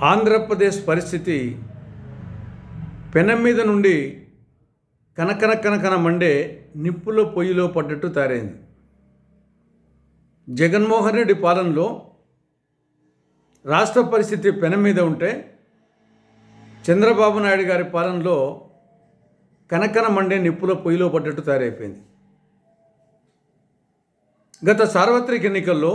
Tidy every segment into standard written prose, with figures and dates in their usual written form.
ఆంధ్రప్రదేశ్ పరిస్థితి పెనం మీద నుండి కనకన మండే నిప్పుల పొయ్యిలో పడ్డట్టు తయారైంది. జగన్మోహన్ రెడ్డి పాలనలో రాష్ట్ర పరిస్థితి పెనం మీద ఉంటే, చంద్రబాబు నాయుడు గారి పాలనలో కనకన మండే నిప్పుల పొయ్యిలో పడ్డట్టు తయారైపోయింది. గత సార్వత్రిక ఎన్నికల్లో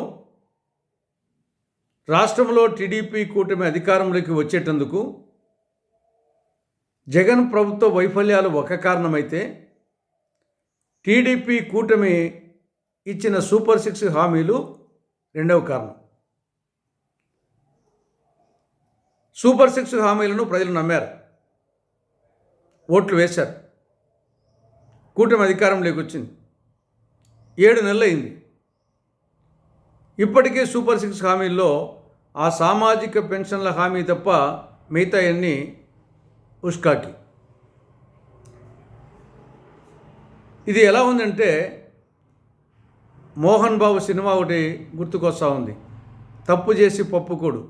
రాష్ట్రంలో టీడీపీ కూటమి అధికారంలోకి వచ్చేటందుకు జగన్ ప్రభుత్వ వైఫల్యాలు ఒక కారణమైతే, టీడీపీ కూటమి ఇచ్చిన సూపర్ 6 హామీలు రెండవ కారణం. సూపర్ 6 హామీలను ప్రజలు నమ్మారు, ఓట్లు వేశారు. కూటమి అధికారంలోకి వచ్చింది, 7 నెలలు అయింది. ఇప్పటికే సూపర్ 6 హామీల్లో ఆ సామాజిక పెన్షన్ల హామీ తప్ప మిగతా అన్నీ ఉష్కాకి. ఇది ఎలా ఉందంటే, మోహన్ బాబు సినిమా ఒకటి గుర్తుకొస్తూ ఉంది, తప్పు చేసి పప్పుకోడు.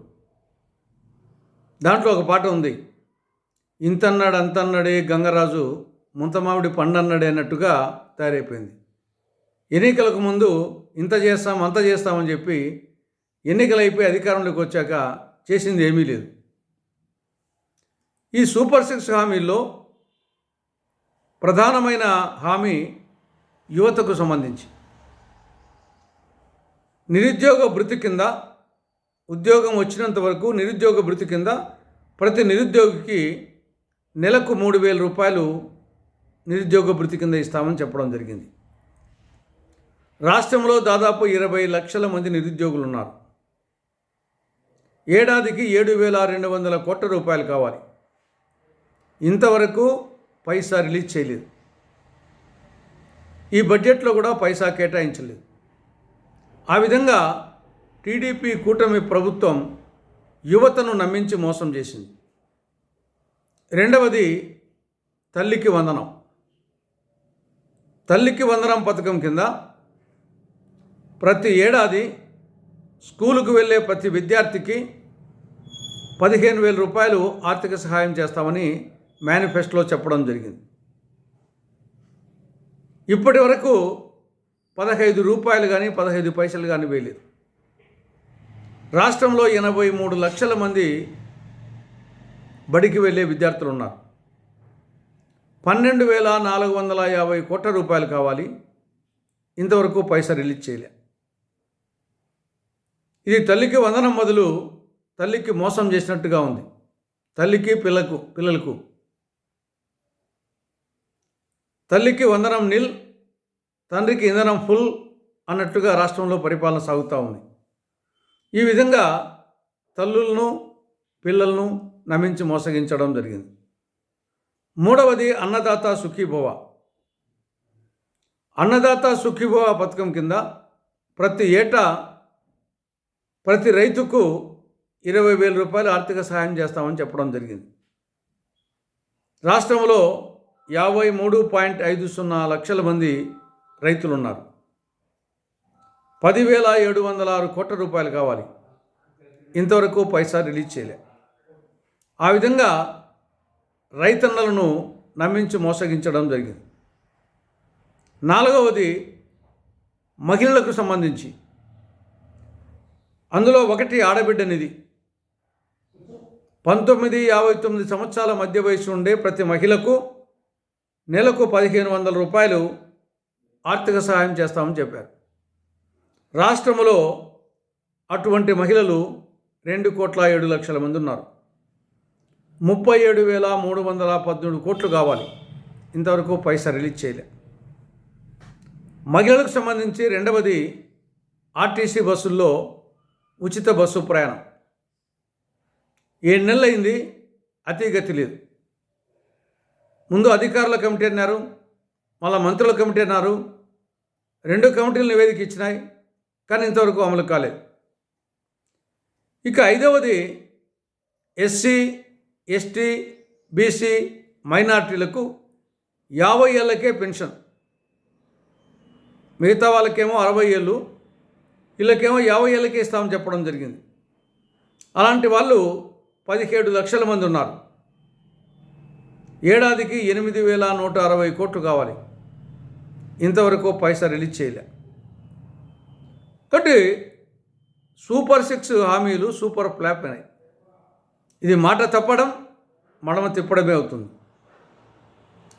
దాంట్లో ఒక పాట ఉంది, ఇంతన్నాడు అంతన్నాడే గంగరాజు ముంతమామిడి పండన్నాడే అన్నట్టుగా తయారైపోయింది. ఎన్నికలకు ముందు ఇంత చేస్తాం అంత చేస్తామని చెప్పి ఎన్నికలు అయిపోయి అధికారంలోకి వచ్చాక చేసింది ఏమీ లేదు. ఈ సూపర్ 6 హామీల్లో ప్రధానమైన హామీ యువతకు సంబంధించి నిరుద్యోగ భృతి కింద, ఉద్యోగం వచ్చినంత వరకు నిరుద్యోగ భృతి కింద ప్రతి నిరుద్యోగికి నెలకు 3,000 రూపాయలు నిరుద్యోగ భృతి కింద ఇస్తామని చెప్పడం జరిగింది. రాష్ట్రంలో దాదాపు 20 లక్షల మంది నిరుద్యోగులు ఉన్నారు. ఏడాదికి 7,200 కోట్ల రూపాయలు కావాలి. ఇంతవరకు పైసా రిలీజ్ చేయలేదు. ఈ బడ్జెట్లో కూడా పైసా కేటాయించలేదు. ఆ విధంగా టీడీపీ కూటమి ప్రభుత్వం యువతను నమ్మించి మోసం చేసింది. రెండవది తల్లికి వందనం. తల్లికి వందనం పథకం కింద ప్రతి ఏడాది స్కూలుకు వెళ్ళే ప్రతి విద్యార్థికి 15,000 రూపాయలు ఆర్థిక సహాయం చేస్తామని మేనిఫెస్టోలో చెప్పడం జరిగింది. ఇప్పటి వరకు 15 రూపాయలు కానీ 15 పైసలు కానీ వేయలేదు. రాష్ట్రంలో 83 లక్షల మంది బడికి వెళ్ళే విద్యార్థులు ఉన్నారు. 12,450 కోట్ల రూపాయలు కావాలి. ఇంతవరకు పైసా రిలీజ్ చేయలే. ఇది తల్లికి వందనం బదులు తల్లికి మోసం చేసినట్టుగా ఉంది. తల్లికి పిల్లలకు తల్లికి వందనం నిల్, తండ్రికి ఇంధనం ఫుల్ అన్నట్టుగా రాష్ట్రంలో పరిపాలన సాగుతూ ఉంది. ఈ విధంగా తల్లులను పిల్లలను నమ్మించి మోసగించడం జరిగింది. మూడవది అన్నదాత సుఖీభవ. అన్నదాత సుఖీభవ పథకం కింద ప్రతి ఏటా ప్రతి రైతుకు 20,000 రూపాయలు ఆర్థిక సహాయం చేస్తామని చెప్పడం జరిగింది. రాష్ట్రంలో 53.50 లక్షల మంది రైతులు ఉన్నారు. 10,706 కోట్ల రూపాయలు కావాలి. ఇంతవరకు పైసా రిలీజ్ చేయలే. ఆ విధంగా రైతన్నలను నమ్మించి మోసగించడం జరిగింది. నాలుగవది మహిళలకు సంబంధించి, అందులో ఒకటి ఆడబిడ్డ నిధి. 19-59 సంవత్సరాల మధ్య వయసు ఉండే ప్రతి మహిళకు నెలకు 1,500 రూపాయలు ఆర్థిక సహాయం చేస్తామని చెప్పారు. రాష్ట్రంలో అటువంటి మహిళలు 2,07,00,000 మంది ఉన్నారు. 37,318 కోట్లు కావాలి. ఇంతవరకు పైసా రిలీజ్ చేయలే. మహిళలకు సంబంధించి రెండవది ఆర్టీసీ బస్సుల్లో ఉచిత బస్సు ప్రయాణం. 7 నెలలు అయింది, అతిగతి లేదు. ముందు అధికారుల కమిటీ అన్నారు, మళ్ళీ మంత్రుల కమిటీ అన్నారు. 2 కమిటీలు నివేదిక ఇచ్చినాయి, కానీ ఇంతవరకు అమలు కాలేదు. ఇక ఐదవది ఎస్సీ, ఎస్టీ, బీసీ, మైనార్టీలకు 50 ఏళ్ళకే పెన్షన్. మిగతా వాళ్ళకేమో 60 ఏళ్ళు, వీళ్ళకేమో 50 ఏళ్ళకే ఇస్తామని చెప్పడం జరిగింది. అలాంటి వాళ్ళు 17 లక్షల మంది ఉన్నారు. ఏడాదికి 8,160 కోట్లు కావాలి. ఇంతవరకు పైసా రిలీజ్ చేయలే. కాబట్టి సూపర్ 6 హామీలు సూపర్ ఫ్లాప్ అయినాయి. ఇది మాట తప్పడం మడమ తిప్పడమే అవుతుంది.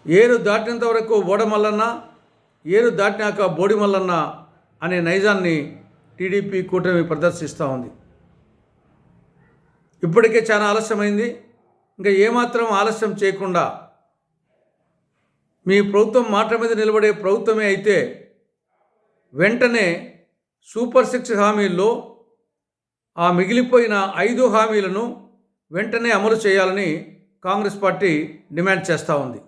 ఏరు దాటినంత వరకు ఓడమల్లన్న, ఏరు దాటినాక బోడి మల్లన్న అనే నైజాన్ని టీడీపీ కూటమి ప్రదర్శిస్తూ ఉంది. ఇప్పటికే చాలా ఆలస్యమైంది. ఇంకా ఏమాత్రం ఆలస్యం చేయకుండా మీ ప్రభుత్వం మాట మీద నిలబడే ప్రభుత్వమే అయితే వెంటనే సూపర్ 6 హామీల్లో ఆ మిగిలిపోయిన 5 హామీలను వెంటనే అమలు చేయాలని కాంగ్రెస్ పార్టీ డిమాండ్ చేస్తూ ఉంది.